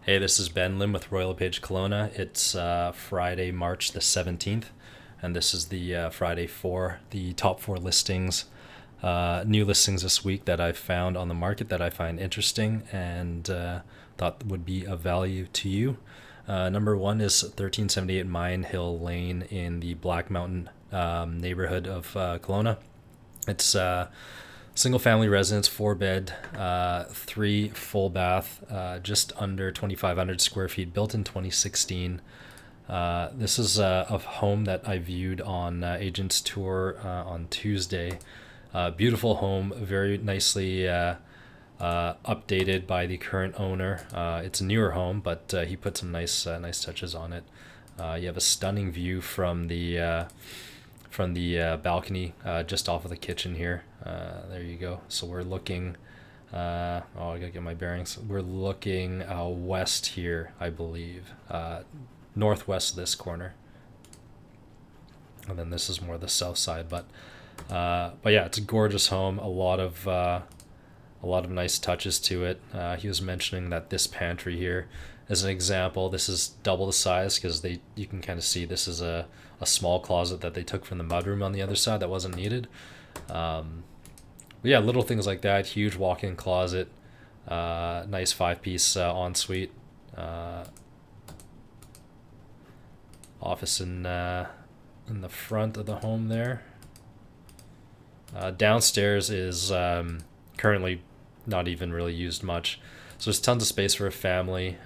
Hey, this is Ben Lim with Royal LePage Kelowna. It's Friday, March the 17th, and this is the Friday for the top four listings, new listings this week that I've found on the market that I find interesting and thought would be of value to you. Number one is 1378 Mine Hill Lane in the Black Mountain neighborhood of Kelowna. It's single family residence, four bed, three full bath, just under 2,500 square feet, built in 2016. This is a home that I viewed on Agent's Tour on Tuesday. Beautiful home, very nicely updated by the current owner. It's a newer home, but he put some nice touches on it. You have a stunning view from the balcony just off of the kitchen here. There you go. So we're looking. I gotta get my bearings. We're looking west here, I believe, northwest of this corner, and then this is more the south side. But yeah, it's a gorgeous home. A lot of nice touches to it. He was mentioning that this pantry here, as an example, this is double the size because you can kind of see this is a small closet that they took from the mudroom on the other side that wasn't needed. But yeah, little things like that. Huge walk-in closet, nice five-piece ensuite, office in the front of the home there. Downstairs is currently not even really used much, so there's tons of space for a family.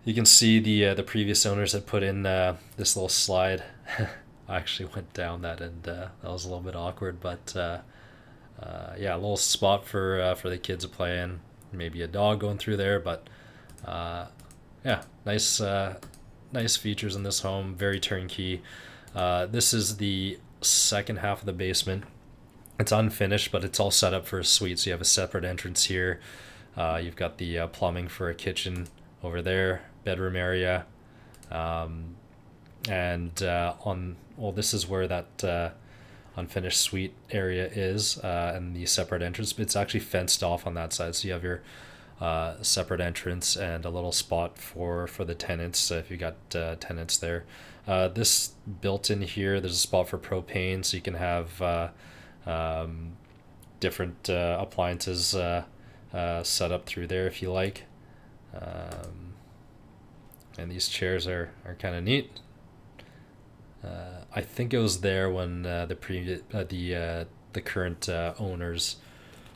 You can see the previous owners had put in this little slide. I actually went down that, and that was a little bit awkward, but yeah, a little spot for the kids to play in. Maybe a dog going through there, but yeah, nice features in this home. Very turnkey. This is the second half of the basement. It's unfinished, but it's all set up for a suite. So you have a separate entrance here. You've got the plumbing for a kitchen over there, bedroom area, and this is where that unfinished suite area is, and the separate entrance. It's actually fenced off on that side, so you have your separate entrance and a little spot for the tenants if you got tenants there. This built in here, there's a spot for propane, so you can have different appliances set up through there if you like. And these chairs are kind of neat. I think it was there when the current owners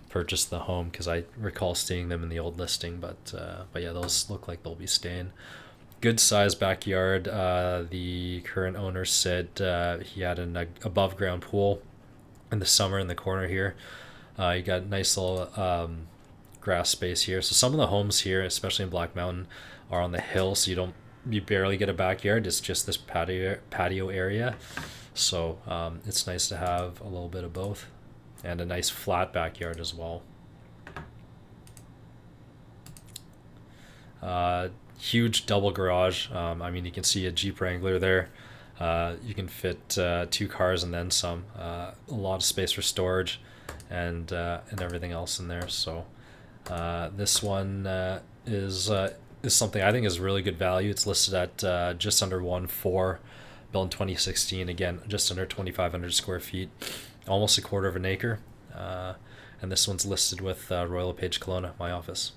purchased the home, because I recall seeing them in the old listing. But yeah, those look like they'll be staying. Good sized backyard. The current owner said he had an above ground pool in the summer in the corner here. You got nice little grass space here. So some of the homes here, especially in Black Mountain, are on the hill, so you barely get a backyard. It's just this patio area. So it's nice to have a little bit of both, and a nice flat backyard as well. Huge double garage. I mean, you can see a Jeep Wrangler there. You can fit two cars and then some. A lot of space for storage, and everything else in there. So this one is something I think is really good value. It's listed at just under 1.4, built in 2016. Again, just under 2,500 square feet, almost a quarter of an acre. And this one's listed with Royal LePage Kelowna, my office.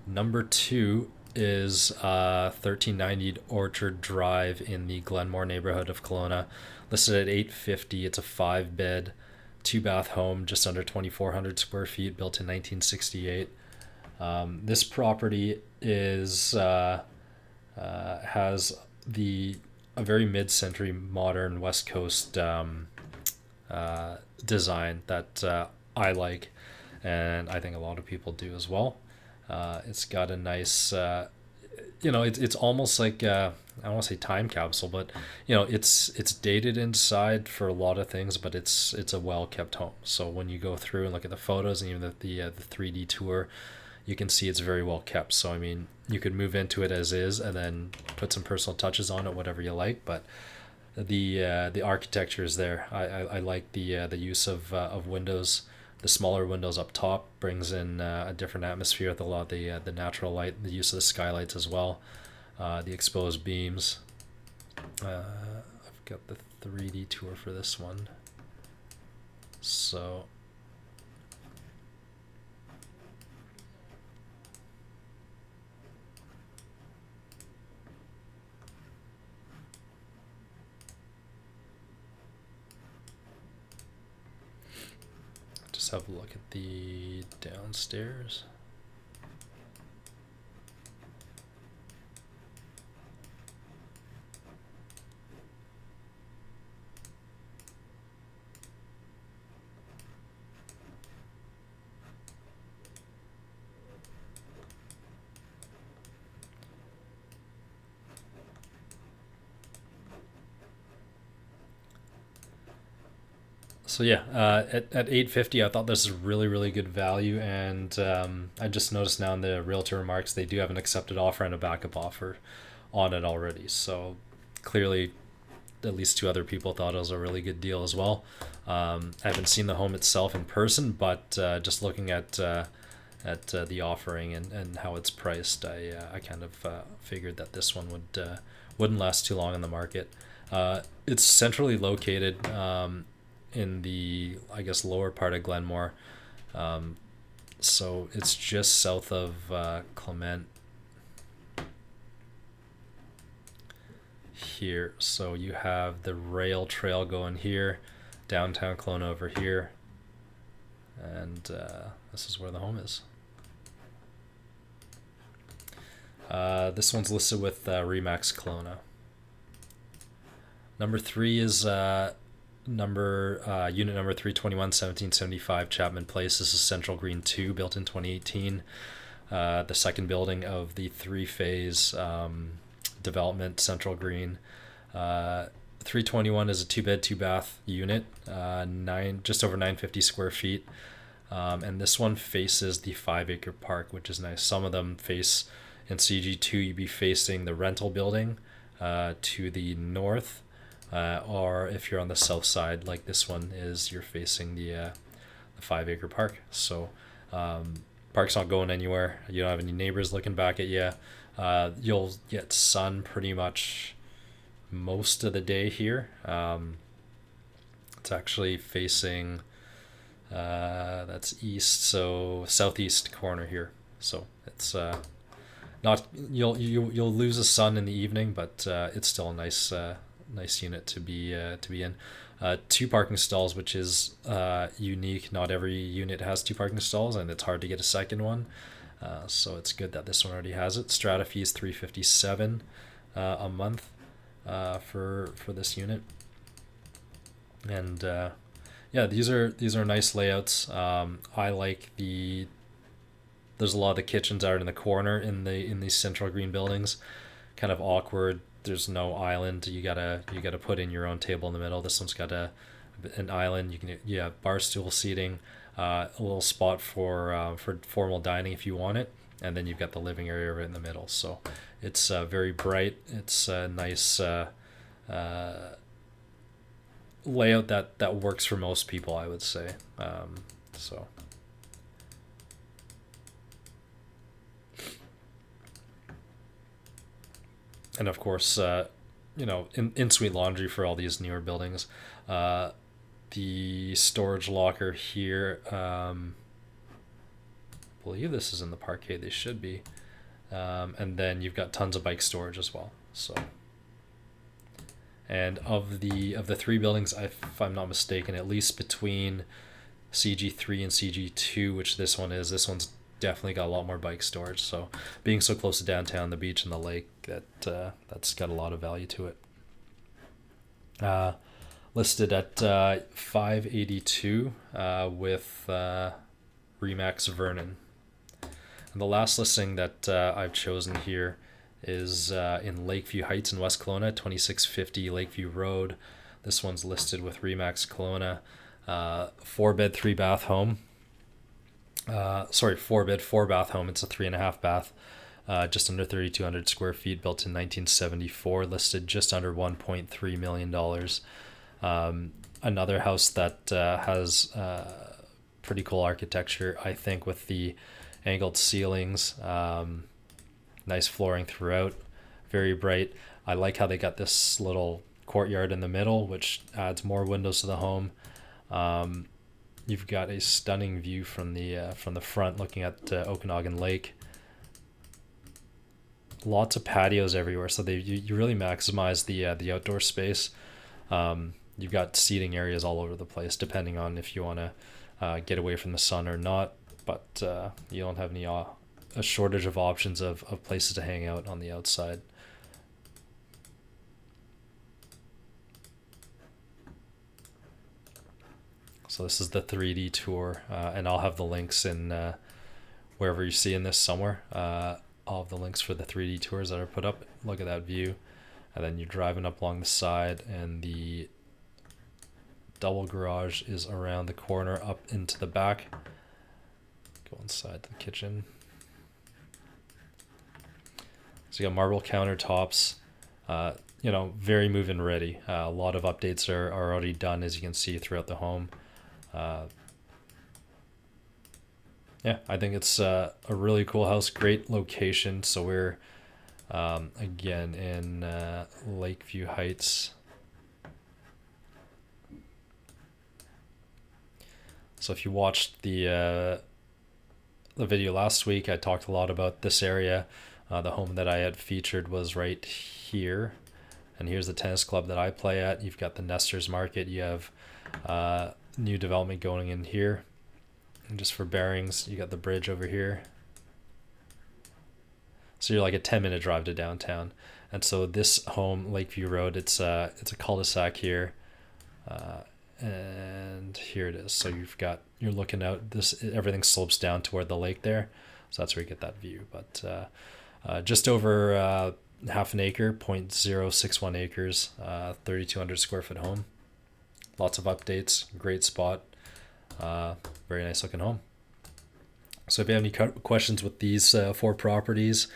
Number two is 1390 Orchard Drive in the Glenmore neighborhood of Kelowna, listed at 850. It's a five bed, two bath home, just under 2,400 square feet, built in 1968. This property is has a very mid-century modern West Coast design that I like, and I think a lot of people do as well. It's got a nice, it's almost like I don't want to say time capsule, but it's dated inside for a lot of things, but it's a well kept home. So when you go through and look at the photos and even the 3D tour, you can see it's very well kept. So I mean, you could move into it as is and then put some personal touches on it, whatever you like. But the architecture is there. I like the use of windows The smaller windows up top brings in a different atmosphere with a lot of the natural light, the use of the skylights as well, the exposed beams. I've got the 3D tour for this one. So just have a look at the downstairs. So yeah, at 850, I thought this is really good value, and I just noticed now in the realtor remarks they do have an accepted offer and a backup offer on it already. So clearly, at least two other people thought it was a really good deal as well. I haven't seen the home itself in person, but just looking at the offering and how it's priced, I kind of figured that this one wouldn't last too long in the market. It's centrally located. In the, I guess, lower part of Glenmore. So it's just south of Clement here. So you have the rail trail going here, downtown Kelowna over here, and this is where the home is. This one's listed with Remax Kelowna. Number 3 is unit number 321, 1775 Chapman Place. This is Central Green 2, built in 2018. The second building of the 3-phase development, Central Green. 321 is a 2-bed, 2-bath unit, just over 950 square feet. And this one faces the 5-acre park, which is nice. Some of them face in CG2, you'd be facing the rental building to the north. Or if you're on the south side, like this one is, you're facing the 5-acre park. So park's not going anywhere. You don't have any neighbors looking back at you. You'll get sun pretty much most of the day here. It's actually facing that's east, so southeast corner here. So it's not you'll lose the sun in the evening, but it's still a nice unit to be in. 2 parking stalls, which is unique. Not every unit has 2 parking stalls, and it's hard to get a second one. So it's good that this one already has it. Strata fee is $357 a month for this unit. And yeah, these are nice layouts. I like there's a lot of the kitchens out in the corner in these Central Green buildings. Kind of awkward. There's no island. You gotta put in your own table in the middle. This one's got an island. You have bar stool seating, a little spot for formal dining if you want it, and then you've got the living area right in the middle. So it's very bright. It's a nice layout that works for most people, I would say. So. And of course, in-suite laundry for all these newer buildings. The storage locker here, I believe this is in the parquet. They should be. And then you've got tons of bike storage as well. So, and of the 3 buildings, if I'm not mistaken, at least between CG3 and CG2, which this one's definitely got a lot more bike storage. So being so close to downtown, the beach, and the lake, that's got a lot of value to it. Listed at $582 with Remax Vernon. And the last listing that I've chosen here is in Lakeview Heights in West Kelowna, 2650 Lakeview Road. This one's listed with Remax Kelowna. 4-bed, 3-bath home. 4-bed, 4-bath home. It's a 3.5 bath, just under 3,200 square feet, built in 1974, listed just under $1.3 million. Another house that has pretty cool architecture, I think, with the angled ceilings, nice flooring throughout, very bright. I like how they got this little courtyard in the middle, which adds more windows to the home. You've got a stunning view from the front, looking at Okanagan Lake. Lots of patios everywhere, so you really maximize the outdoor space. You've got seating areas all over the place, depending on if you want to get away from the sun or not. But you don't have a shortage of options of places to hang out on the outside. So this is the 3D tour, and I'll have the links in wherever you see in this somewhere. All of the links for the 3D tours that are put up. Look at that view. And then you're driving up along the side, and the double garage is around the corner up into the back. Go inside the kitchen. So you got marble countertops, very move-in ready. A lot of updates are already done, as you can see throughout the home. I think it's a really cool house, great location. So we're again in Lakeview Heights. So if you watched the video last week, I talked a lot about this area. The home that I had featured was right here, and here's the tennis club that I play at. You've got the Nesters Market. You have new development going in here. And just for bearings, you got the bridge over here. So you're like a 10-minute drive to downtown. And so this home, Lakeview Road, it's a cul-de-sac here. And here it is. So you're looking out, everything slopes down toward the lake there. So that's where you get that view. But just over half an acre, 0.061 acres, 3,200 square foot home. Lots of updates, great spot. Very nice looking home. So if you have any questions with these 4 properties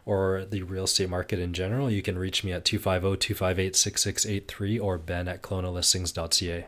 or the real estate market in general, you can reach me at 250-258-6683 or ben@kelownalistings.ca.